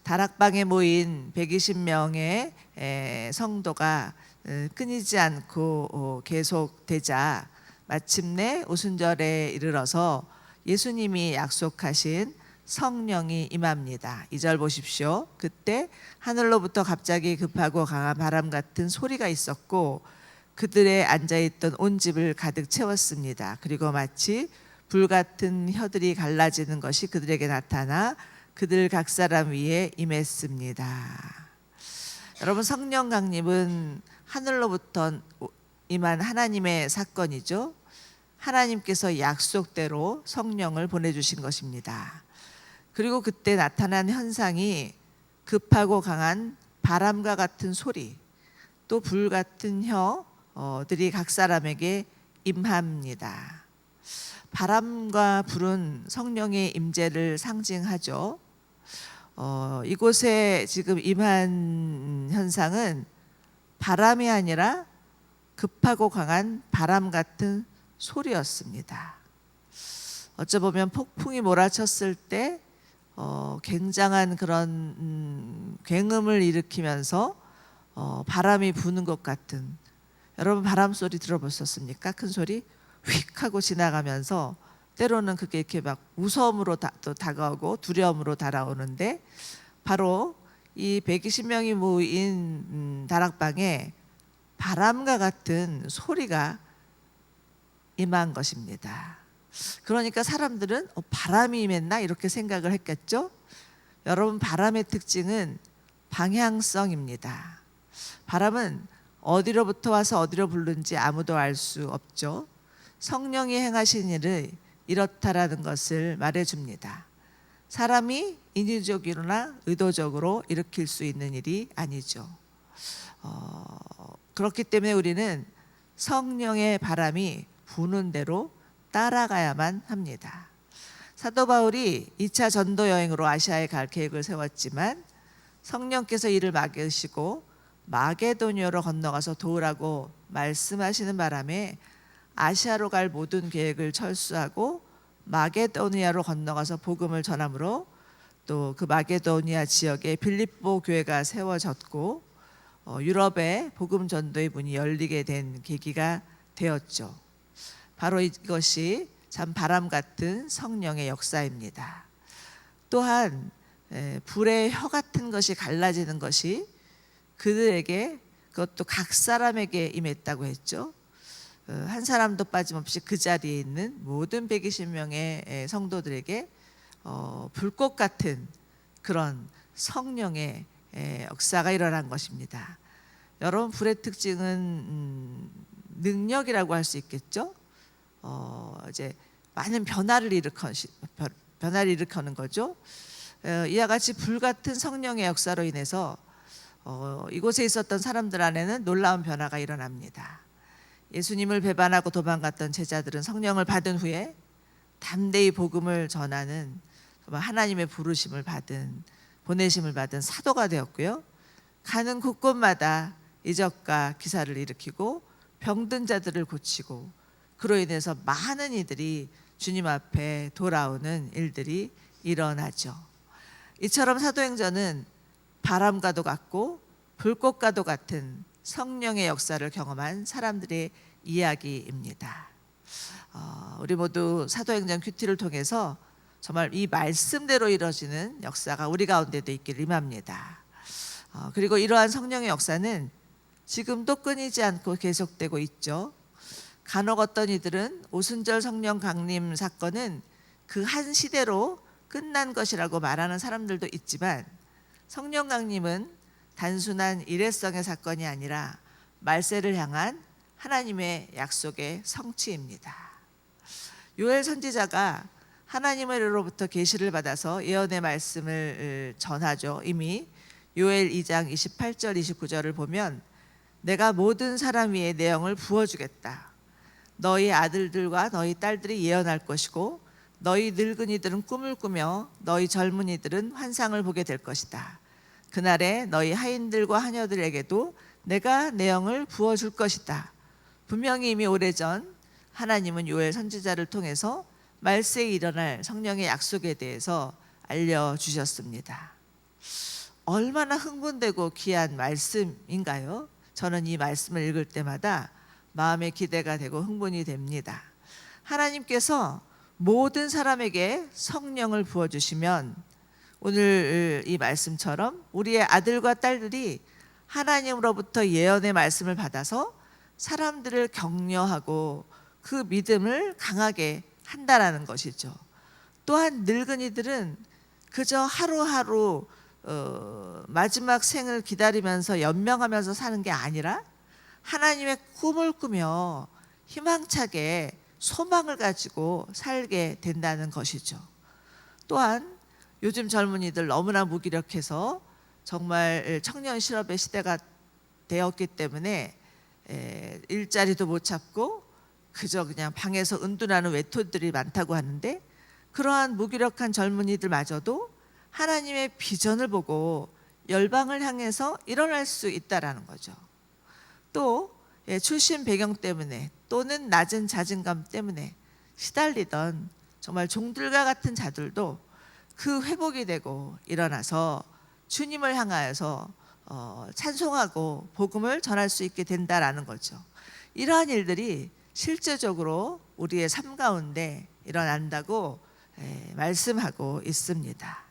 다락방에 모인 120명의 성도가 끊이지 않고 계속되자 마침내 오순절에 이르러서 예수님이 약속하신 성령이 임합니다. 2절 보십시오. 그때 하늘로부터 갑자기 급하고 강한 바람 같은 소리가 있었고 그들의 앉아있던 온 집을 가득 채웠습니다. 그리고 마치 불 같은 혀들이 갈라지는 것이 그들에게 나타나 그들 각 사람 위에 임했습니다. 여러분, 성령 강림은 하늘로부터 임한 하나님의 사건이죠. 하나님께서 약속대로 성령을 보내주신 것입니다. 그리고 그때 나타난 현상이 급하고 강한 바람과 같은 소리, 또 불 같은 혀들이 각 사람에게 임합니다. 바람과 불은 성령의 임재를 상징하죠. 이곳에 지금 임한 현상은 바람이 아니라 급하고 강한 바람 같은 소리였습니다. 어쩌보면 폭풍이 몰아쳤을 때 굉장한 그런 굉음을 일으키면서 바람이 부는 것 같은, 여러분 바람 소리 들어보셨습니까? 큰 소리 휙 하고 지나가면서 때로는 그게 이렇게 막 무서움으로 또 다가오고 두려움으로 달아오는데, 바로 이 120명이 모인 다락방에 바람과 같은 소리가 임한 것입니다. 그러니까 사람들은 바람이 임했나 이렇게 생각을 했겠죠. 여러분, 바람의 특징은 방향성입니다. 바람은 어디로부터 와서 어디로 부르는지 아무도 알 수 없죠. 성령이 행하신 일을 이렇다라는 것을 말해줍니다. 사람이 인위적이거나 의도적으로 일으킬 수 있는 일이 아니죠. 그렇기 때문에 우리는 성령의 바람이 부는 대로 따라가야만 합니다. 사도 바울이 2차 전도 여행으로 아시아에 갈 계획을 세웠지만 성령께서 이를 막으시고 마게도니아로 건너가서 도우라고 말씀하시는 바람에 아시아로 갈 모든 계획을 철수하고 마게도니아로 건너가서 복음을 전함으로 또 그 마게도니아 지역에 빌립보 교회가 세워졌고 유럽의 복음 전도의 문이 열리게 된 계기가 되었죠. 바로 이것이 참 바람 같은 성령의 역사입니다. 또한 불의 혀 같은 것이 갈라지는 것이 그들에게, 그것도 각 사람에게 임했다고 했죠. 한 사람도 빠짐없이 그 자리에 있는 모든 120명의 성도들에게 불꽃 같은 그런 성령의 역사가 일어난 것입니다. 여러분, 불의 특징은 능력이라고 할 수 있겠죠. 이제 많은 변화를 일으키는 거죠. 이와 같이 불 같은 성령의 역사로 인해서 이곳에 있었던 사람들 안에는 놀라운 변화가 일어납니다. 예수님을 배반하고 도망갔던 제자들은 성령을 받은 후에 담대히 복음을 전하는 하나님의 부르심을 받은, 보내심을 받은 사도가 되었고요. 가는 곳곳마다 이적과 기사를 일으키고 병든 자들을 고치고 그로 인해서 많은 이들이 주님 앞에 돌아오는 일들이 일어나죠. 이처럼 사도행전은 바람과도 같고 불꽃과도 같은 성령의 역사를 경험한 사람들의 이야기입니다. 우리 모두 사도행전 큐티를 통해서 정말 이 말씀대로 이루어지는 역사가 우리 가운데도 있기를 임합니다. 그리고 이러한 성령의 역사는 지금도 끊이지 않고 계속되고 있죠. 간혹 어떤 이들은 오순절 성령 강림 사건은 그 한 시대로 끝난 것이라고 말하는 사람들도 있지만, 성령 강림은 단순한 일회성의 사건이 아니라 말세를 향한 하나님의 약속의 성취입니다. 요엘 선지자가 하나님으로부터 계시를 받아서 예언의 말씀을 전하죠. 이미 요엘 2장 28절 29절을 보면 내가 모든 사람 위에 내 영을 부어주겠다. 너희 아들들과 너희 딸들이 예언할 것이고 너희 늙은이들은 꿈을 꾸며 너희 젊은이들은 환상을 보게 될 것이다. 그날에 너희 하인들과 하녀들에게도 내가 내 영을 부어줄 것이다. 분명히 이미 오래전 하나님은 요엘 선지자를 통해서 말세에 일어날 성령의 약속에 대해서 알려주셨습니다. 얼마나 흥분되고 귀한 말씀인가요? 저는 이 말씀을 읽을 때마다 마음의 기대가 되고 흥분이 됩니다. 하나님께서 모든 사람에게 성령을 부어주시면 오늘 이 말씀처럼 우리의 아들과 딸들이 하나님으로부터 예언의 말씀을 받아서 사람들을 격려하고 그 믿음을 강하게 한다라는 것이죠. 또한 늙은이들은 그저 하루하루 마지막 생을 기다리면서 연명하면서 사는 게 아니라 하나님의 꿈을 꾸며 희망차게 소망을 가지고 살게 된다는 것이죠. 또한 요즘 젊은이들 너무나 무기력해서 정말 청년 실업의 시대가 되었기 때문에 일자리도 못 찾고 그저 그냥 방에서 은둔하는 외톨이들이 많다고 하는데, 그러한 무기력한 젊은이들마저도 하나님의 비전을 보고 열방을 향해서 일어날 수 있다라는 거죠. 또 출신 배경 때문에 또는 낮은 자존감 때문에 시달리던 정말 종들과 같은 자들도 그 회복이 되고 일어나서 주님을 향하여서 찬송하고 복음을 전할 수 있게 된다라는 거죠. 이러한 일들이 실제적으로 우리의 삶 가운데 일어난다고 말씀하고 있습니다.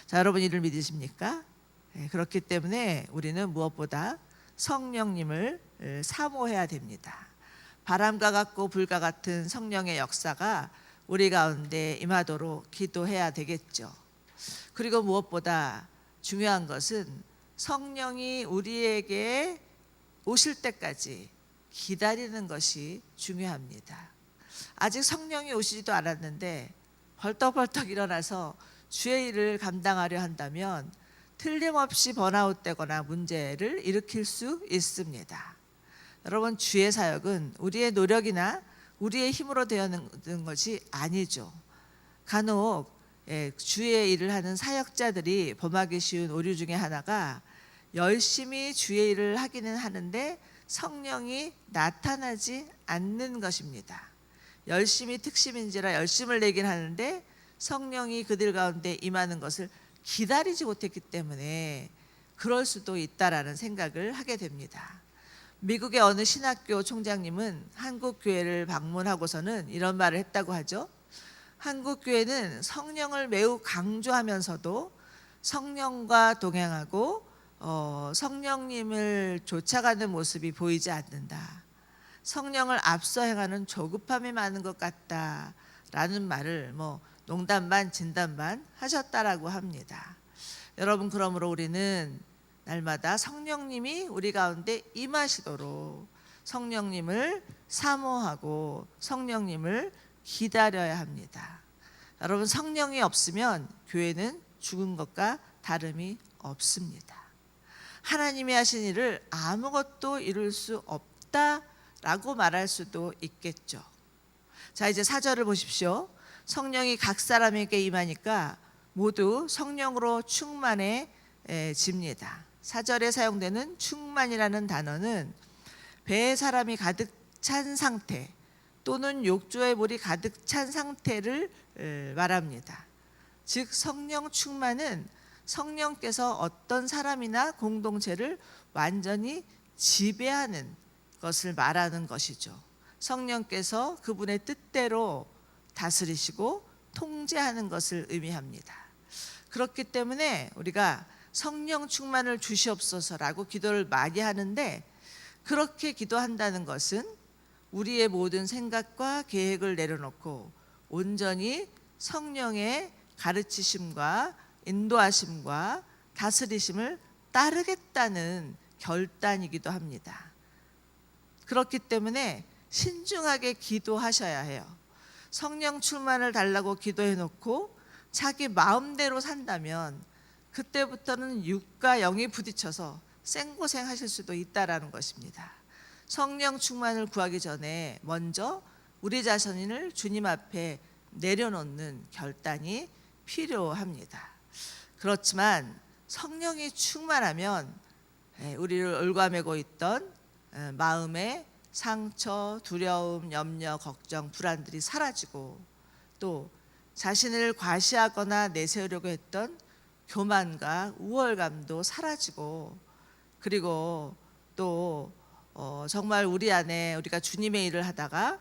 자, 여러분 이를 믿으십니까? 그렇기 때문에 우리는 무엇보다 성령님을 사모해야 됩니다. 바람과 같고 불과 같은 성령의 역사가 우리 가운데 임하도록 기도해야 되겠죠. 그리고 무엇보다 중요한 것은 성령이 우리에게 오실 때까지 기다리는 것이 중요합니다. 아직 성령이 오시지도 않았는데 벌떡벌떡 일어나서 주의 일을 감당하려 한다면 틀림없이 번아웃 되거나 문제를 일으킬 수 있습니다. 여러분, 주의 사역은 우리의 노력이나 우리의 힘으로 되어는 것이 아니죠. 간혹 주의 일을 하는 사역자들이 범하기 쉬운 오류 중에 하나가 열심히 주의 일을 하기는 하는데 성령이 나타나지 않는 것입니다. 열심히 특심인지라 열심을 내긴 하는데 성령이 그들 가운데 임하는 것을 기다리지 못했기 때문에 그럴 수도 있다라는 생각을 하게 됩니다. 미국의 어느 신학교 총장님은 한국 교회를 방문하고서는 이런 말을 했다고 하죠. 한국 교회는 성령을 매우 강조하면서도 성령과 동행하고 성령님을 쫓아가는 모습이 보이지 않는다. 성령을 앞서 행하는 조급함이 많은 것 같다라는 말을 농담 반 진담 반 하셨다라고 합니다. 여러분, 그러므로 우리는 날마다 성령님이 우리 가운데 임하시도록 성령님을 사모하고 성령님을 기다려야 합니다. 여러분, 성령이 없으면 교회는 죽은 것과 다름이 없습니다. 하나님이 하신 일을 아무것도 이룰 수 없다라고 말할 수도 있겠죠. 자, 이제 4절을 보십시오. 성령이 각 사람에게 임하니까 모두 성령으로 충만해집니다. 4절에 사용되는 충만이라는 단어는 배에 사람이 가득 찬 상태 또는 욕조에 물이 가득 찬 상태를 말합니다. 즉 성령 충만은 성령께서 어떤 사람이나 공동체를 완전히 지배하는 것을 말하는 것이죠. 성령께서 그분의 뜻대로 다스리시고 통제하는 것을 의미합니다. 그렇기 때문에 우리가 성령 충만을 주시옵소서라고 기도를 많이 하는데, 그렇게 기도한다는 것은 우리의 모든 생각과 계획을 내려놓고 온전히 성령의 가르치심과 인도하심과 다스리심을 따르겠다는 결단이기도 합니다. 그렇기 때문에 신중하게 기도하셔야 해요. 성령 충만을 달라고 기도해놓고 자기 마음대로 산다면 그때부터는 육과 영이 부딪혀서 생고생하실 수도 있다라는 것입니다. 성령 충만을 구하기 전에 먼저 우리 자신을 주님 앞에 내려놓는 결단이 필요합니다. 그렇지만 성령이 충만하면 우리를 올가매고 있던 마음의 상처, 두려움, 염려, 걱정, 불안들이 사라지고 또 자신을 과시하거나 내세우려고 했던 교만과 우월감도 사라지고, 그리고 또 정말 우리 안에 우리가 주님의 일을 하다가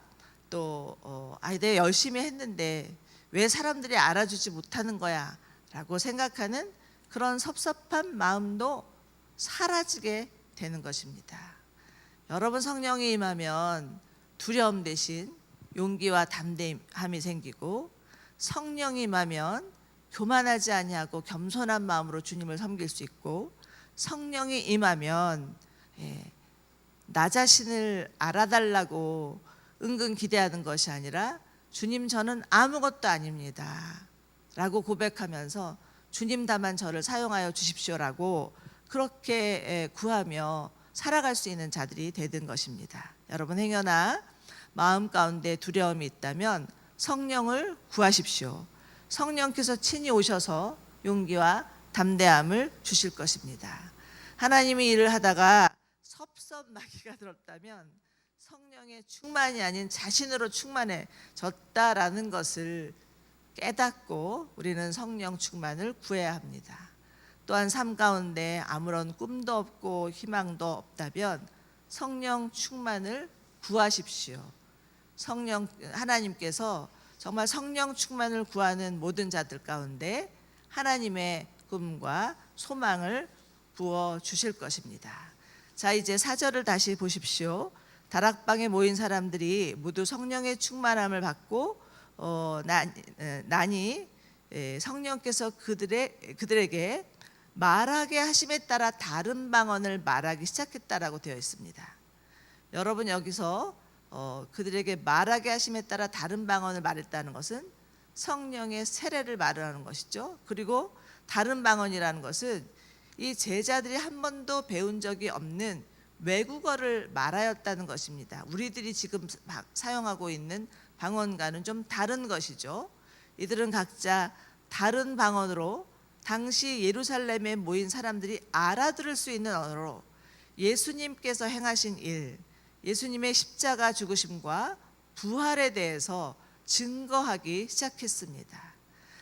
또 내가 열심히 했는데 왜 사람들이 알아주지 못하는 거야 라고 생각하는 그런 섭섭한 마음도 사라지게 되는 것입니다. 여러분, 성령이 임하면 두려움 대신 용기와 담대함이 생기고, 성령이 임하면 교만하지 아니하고 겸손한 마음으로 주님을 섬길 수 있고, 성령이 임하면 나 자신을 알아달라고 은근 기대하는 것이 아니라 주님, 저는 아무것도 아닙니다 라고 고백하면서 주님 다만 저를 사용하여 주십시오라고 그렇게 구하며 살아갈 수 있는 자들이 되는 것입니다. 여러분, 행여나 마음 가운데 두려움이 있다면 성령을 구하십시오. 성령께서 친히 오셔서 용기와 담대함을 주실 것입니다. 하나님이 일을 하다가 섭섭마귀가 들었다면 성령의 충만이 아닌 자신으로 충만해졌다라는 것을 깨닫고 우리는 성령 충만을 구해야 합니다. 또한 삶 가운데 아무런 꿈도 없고 희망도 없다면 성령 충만을 구하십시오. 하나님께서 정말 성령 충만을 구하는 모든 자들 가운데 하나님의 꿈과 소망을 부어 주실 것입니다. 자, 이제 4절을 다시 보십시오. 다락방에 모인 사람들이 모두 성령의 충만함을 받고 나니 성령께서 그들에게 말하게 하심에 따라 다른 방언을 말하기 시작했다라고 되어 있습니다. 여러분, 여기서 그들에게 말하게 하심에 따라 다른 방언을 말했다는 것은 성령의 세례를 말하는 것이죠. 그리고 다른 방언이라는 것은 이 제자들이 한 번도 배운 적이 없는 외국어를 말하였다는 것입니다. 우리들이 지금 사용하고 있는 방언과는 좀 다른 것이죠. 이들은 각자 다른 방언으로 당시 예루살렘에 모인 사람들이 알아들을 수 있는 언어로 예수님께서 행하신 일, 예수님의 십자가 죽으심과 부활에 대해서 증거하기 시작했습니다.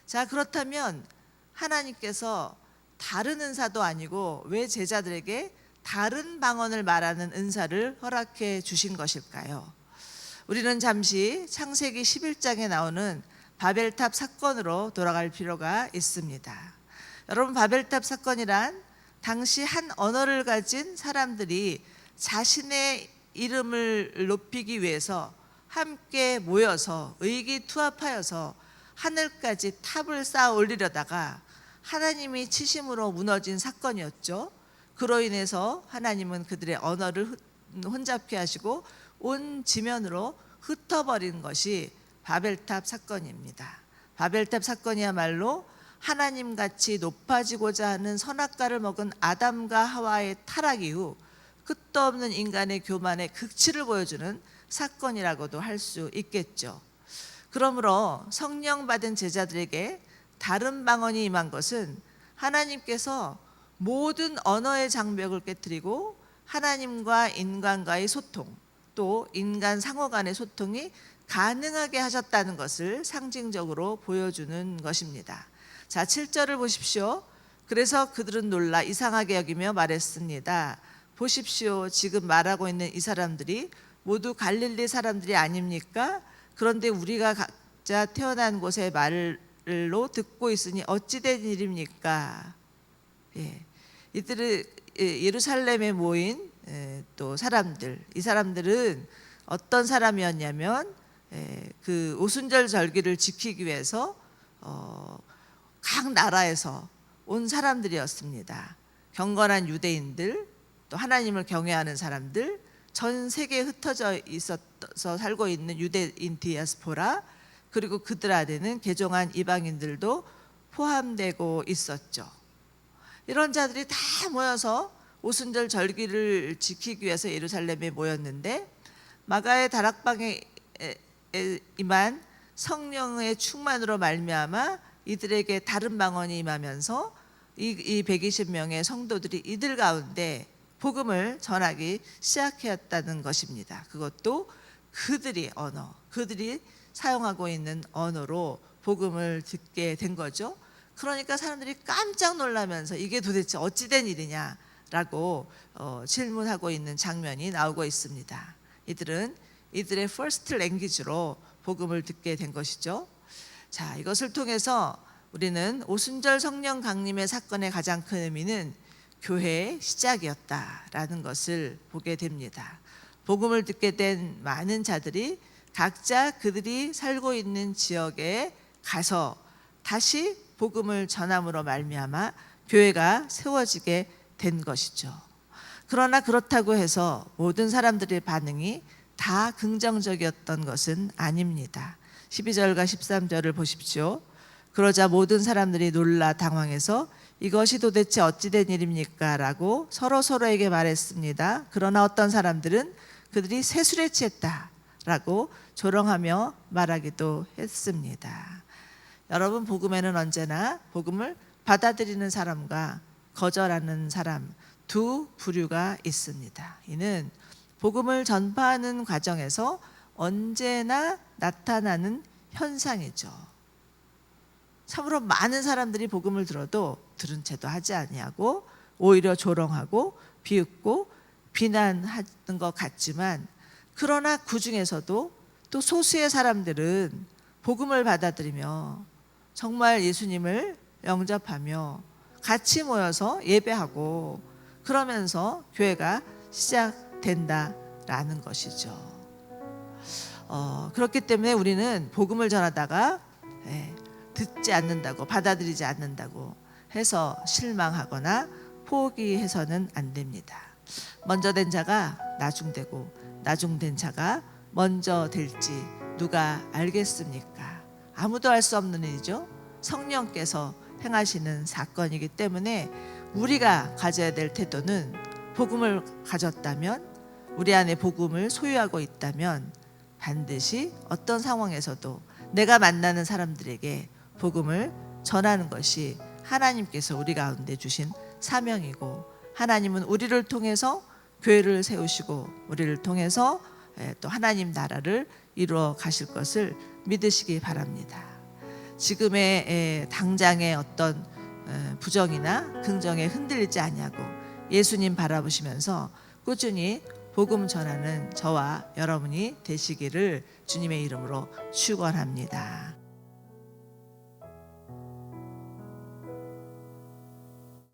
자, 그렇다면 하나님께서 다른 은사도 아니고 왜 제자들에게 다른 방언을 말하는 은사를 허락해 주신 것일까요? 우리는 잠시 창세기 11장에 나오는 바벨탑 사건으로 돌아갈 필요가 있습니다. 여러분, 바벨탑 사건이란 당시 한 언어를 가진 사람들이 자신의 이름을 높이기 위해서 함께 모여서 의기투합하여서 하늘까지 탑을 쌓아 올리려다가 하나님이 치심으로 무너진 사건이었죠. 그로 인해서 하나님은 그들의 언어를 혼잡케 하시고 온 지면으로 흩어버린 것이 바벨탑 사건입니다. 바벨탑 사건이야말로 하나님같이 높아지고자 하는 선악과를 먹은 아담과 하와의 타락 이후 끝도 없는 인간의 교만의 극치를 보여주는 사건이라고도 할 수 있겠죠. 그러므로 성령 받은 제자들에게 다른 방언이 임한 것은 하나님께서 모든 언어의 장벽을 깨뜨리고 하나님과 인간과의 소통, 또 인간 상호 간의 소통이 가능하게 하셨다는 것을 상징적으로 보여주는 것입니다. 자, 7절을 보십시오. 그래서 그들은 놀라 이상하게 여기며 말했습니다. 보십시오, 지금 말하고 있는 이 사람들이 모두 갈릴리 사람들이 아닙니까? 그런데 우리가 각자 태어난 곳의 말로 듣고 있으니 어찌된 일입니까? 이들은 예루살렘에 모인 또 사람들, 이 사람들은 어떤 사람이었냐면 그 오순절 절기를 지키기 위해서 각 나라에서 온 사람들이었습니다. 경건한 유대인들, 또 하나님을 경외하는 사람들, 전 세계에 흩어져 있어서 살고 있는 유대인 디아스포라, 그리고 그들 안에는 개종한 이방인들도 포함되고 있었죠. 이런 자들이 다 모여서 오순절 절기를 지키기 위해서 예루살렘에 모였는데, 마가의 다락방에 임한 성령의 충만으로 말미암아 이들에게 다른 방언이 임하면서 이 120명의 성도들이 이들 가운데 복음을 전하기 시작했다는 것입니다. 그것도 그들이 사용하고 있는 언어로 복음을 듣게 된 거죠. 그러니까 사람들이 깜짝 놀라면서 이게 도대체 어찌된 일이냐라고 질문하고 있는 장면이 나오고 있습니다. 이들은 이들의 퍼스트 랭귀지로 복음을 듣게 된 것이죠. 자, 이것을 통해서 우리는 오순절 성령 강림의 사건의 가장 큰 의미는 교회의 시작이었다라는 것을 보게 됩니다. 복음을 듣게 된 많은 자들이 각자 그들이 살고 있는 지역에 가서 다시 복음을 전함으로 말미암아 교회가 세워지게 된 것이죠. 그러나 그렇다고 해서 모든 사람들의 반응이 다 긍정적이었던 것은 아닙니다. 12절과 13절을 보십시오. 그러자 모든 사람들이 놀라 당황해서 이것이 도대체 어찌된 일입니까? 라고 서로에게 말했습니다. 그러나 어떤 사람들은 그들이 세술에 취했다 라고 조롱하며 말하기도 했습니다. 여러분, 복음에는 언제나 복음을 받아들이는 사람과 거절하는 사람 두 부류가 있습니다. 이는 복음을 전파하는 과정에서 언제나 나타나는 현상이죠. 참으로 많은 사람들이 복음을 들어도 들은 채도 하지 아니하고 오히려 조롱하고 비웃고 비난하는 것 같지만, 그러나 그 중에서도 또 소수의 사람들은 복음을 받아들이며 정말 예수님을 영접하며 같이 모여서 예배하고 그러면서 교회가 시작된다라는 것이죠. 그렇기 때문에 우리는 복음을 전하다가 듣지 않는다고, 받아들이지 않는다고 해서 실망하거나 포기해서는 안 됩니다. 먼저 된 자가 나중되고 나중된 자가 먼저 될지 누가 알겠습니까? 아무도 알 수 없는 일이죠. 성령께서 행하시는 사건이기 때문에 우리가 가져야 될 태도는, 복음을 가졌다면, 우리 안에 복음을 소유하고 있다면 반드시 어떤 상황에서도 내가 만나는 사람들에게 복음을 전하는 것이 하나님께서 우리 가운데 주신 사명이고, 하나님은 우리를 통해서 교회를 세우시고 우리를 통해서 또 하나님 나라를 이루어 가실 것을 믿으시기 바랍니다. 지금의 당장의 어떤 부정이나 긍정에 흔들리지 아니하고 예수님 바라보시면서 꾸준히 복음 전하는 저와 여러분이 되시기를 주님의 이름으로 축원합니다.